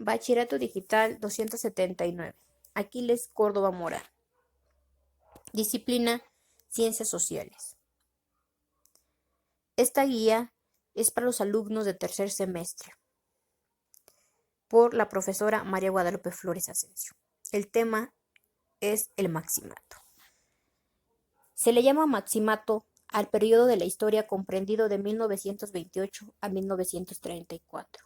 Bachillerato Digital 279. Aquiles Córdoba Mora. Disciplina Ciencias Sociales. Esta guía es para los alumnos de tercer semestre, por la profesora María Guadalupe Flores Asensio. El tema es el maximato. Se le llama maximato al periodo de la historia comprendido de 1928 a 1934.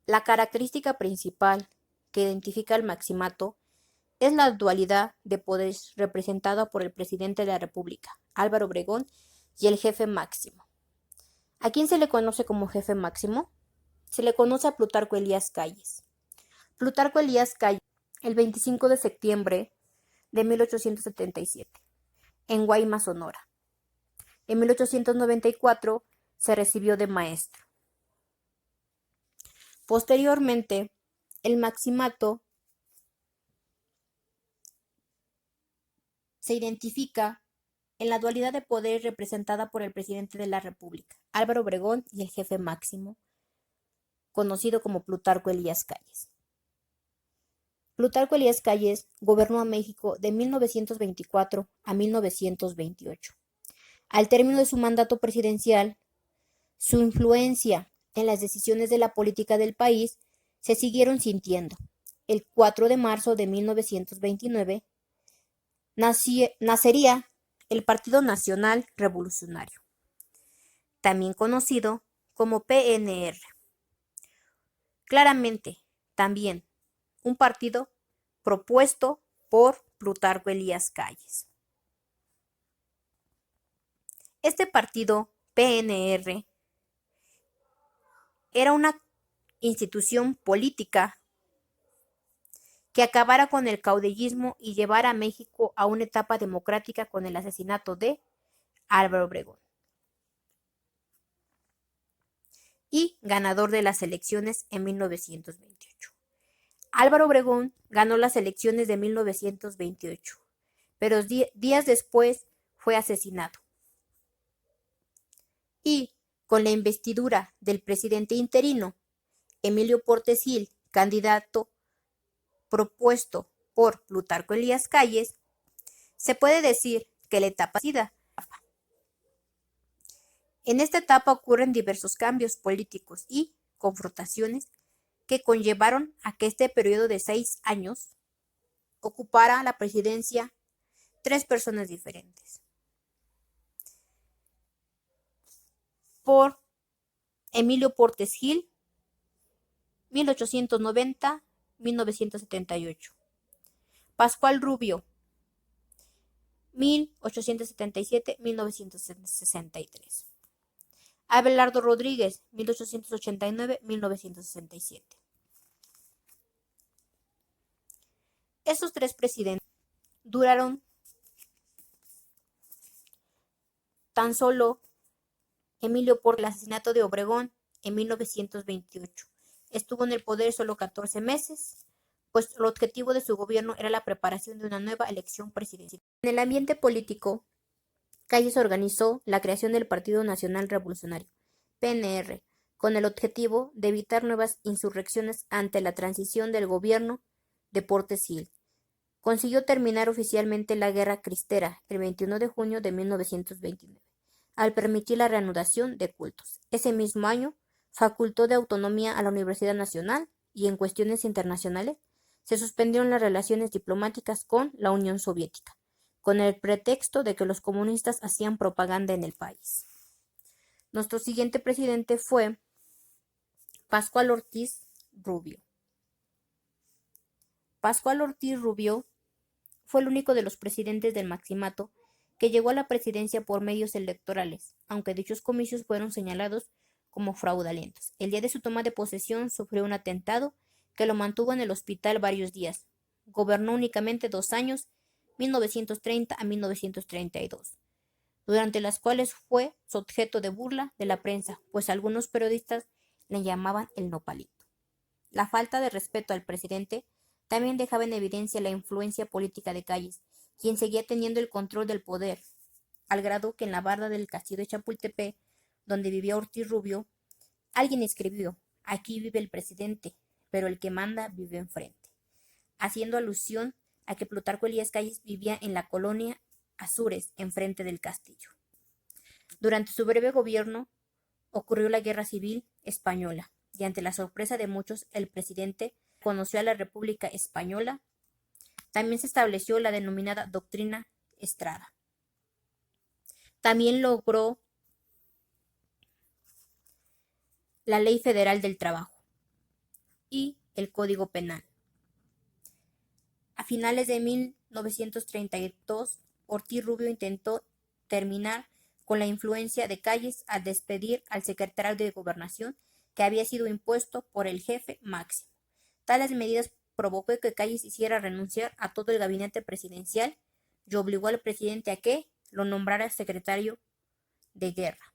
La característica principal que identifica al maximato es la dualidad de poderes representada por el presidente de la República, Álvaro Obregón, y el jefe máximo. ¿A quién se le conoce como jefe máximo? Se le conoce a Plutarco Elías Calles. Plutarco Elías Calles, el 25 de septiembre de 1877, en Guaymas, Sonora. En 1894 se recibió de maestro. Posteriormente, el maximato se identifica en la dualidad de poder representada por el presidente de la República, Álvaro Obregón, y el jefe máximo, conocido como Plutarco Elías Calles. Plutarco Elías Calles gobernó a México de 1924 a 1928. Al término de su mandato presidencial, su influencia en las decisiones de la política del país se siguieron sintiendo. El 4 de marzo de 1929 nacería el Partido Nacional Revolucionario, también conocido como PNR. Claramente, también un partido propuesto por Plutarco Elías Calles. Este partido, PNR, era una institución política que acabara con el caudillismo y llevara a México a una etapa democrática con el asesinato de Álvaro Obregón, y ganador de las elecciones en 1928. Álvaro Obregón ganó las elecciones de 1928, pero días después fue asesinado. Y con la investidura del presidente interino, Emilio Portes Gil, candidato propuesto por Plutarco Elías Calles, se puede decir que la etapa SIDA. En esta etapa ocurren diversos cambios políticos y confrontaciones que conllevaron a que este periodo de 6 años ocupara la presidencia 3 personas diferentes. Por Emilio Portes Gil, 1890-1978. Pascual Rubio, 1877-1963. Abelardo Rodríguez, 1889-1967. Estos 3 presidentes duraron tan solo Emilio por el asesinato de Obregón en 1928. Estuvo en el poder solo 14 meses, pues el objetivo de su gobierno era la preparación de una nueva elección presidencial. En el ambiente político, Calles organizó la creación del Partido Nacional Revolucionario, PNR, con el objetivo de evitar nuevas insurrecciones ante la transición del gobierno de Portes Gil. Consiguió terminar oficialmente la Guerra Cristera el 21 de junio de 1929, al permitir la reanudación de cultos. Ese mismo año, facultó de autonomía a la Universidad Nacional y en cuestiones internacionales se suspendieron las relaciones diplomáticas con la Unión Soviética, con el pretexto de que los comunistas hacían propaganda en el país. Nuestro siguiente presidente fue Pascual Ortiz Rubio. Pascual Ortiz Rubio fue el único de los presidentes del maximato que llegó a la presidencia por medios electorales, aunque dichos comicios fueron señalados como fraudulentos. El día de su toma de posesión sufrió un atentado que lo mantuvo en el hospital varios días. Gobernó únicamente 2 años, 1930 a 1932, durante las cuales fue objeto de burla de la prensa, pues algunos periodistas le llamaban el nopalito. La falta de respeto al presidente también dejaba en evidencia la influencia política de Calles, quien seguía teniendo el control del poder, al grado que en la barda del castillo de Chapultepec, donde vivía Ortiz Rubio, alguien escribió: "Aquí vive el presidente", pero el que manda vive enfrente, haciendo alusión a que Plutarco Elías Calles vivía en la colonia Azures, enfrente del castillo. Durante su breve gobierno ocurrió la Guerra Civil Española, y ante la sorpresa de muchos, el presidente reconoció a la República Española. También se estableció la denominada Doctrina Estrada. También logró la Ley Federal del Trabajo y el Código Penal. A finales de 1932, Ortiz Rubio intentó terminar con la influencia de Calles al despedir al secretario de Gobernación, que había sido impuesto por el jefe máximo. Tales medidas provocó que Calles hiciera renunciar a todo el gabinete presidencial y obligó al presidente a que lo nombrara secretario de Guerra.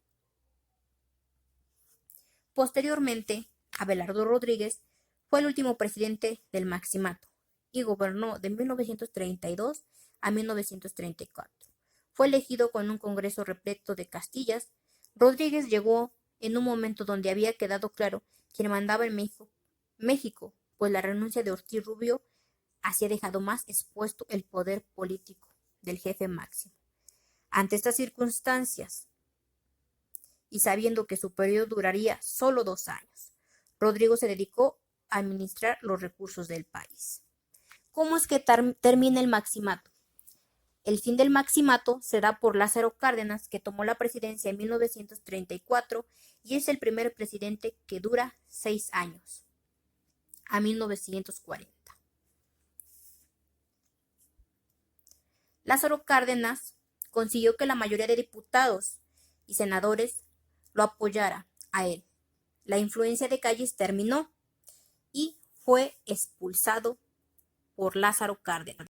Posteriormente, Abelardo Rodríguez fue el último presidente del Maximato y gobernó de 1932 a 1934. Fue elegido con un congreso repleto de castillas. Rodríguez llegó en un momento donde había quedado claro quién mandaba en México, pues la renuncia de Ortiz Rubio había dejado más expuesto el poder político del jefe máximo. Ante estas circunstancias, y sabiendo que su periodo duraría solo 2 años, Rodrigo se dedicó a administrar los recursos del país. ¿Cómo es que termina el maximato? El fin del maximato se da por Lázaro Cárdenas, que tomó la presidencia en 1934 y es el primer presidente que dura 6 años, a 1940. Lázaro Cárdenas consiguió que la mayoría de diputados y senadores lo apoyara a él. La influencia de Calles terminó y fue expulsado por Lázaro Cárdenas.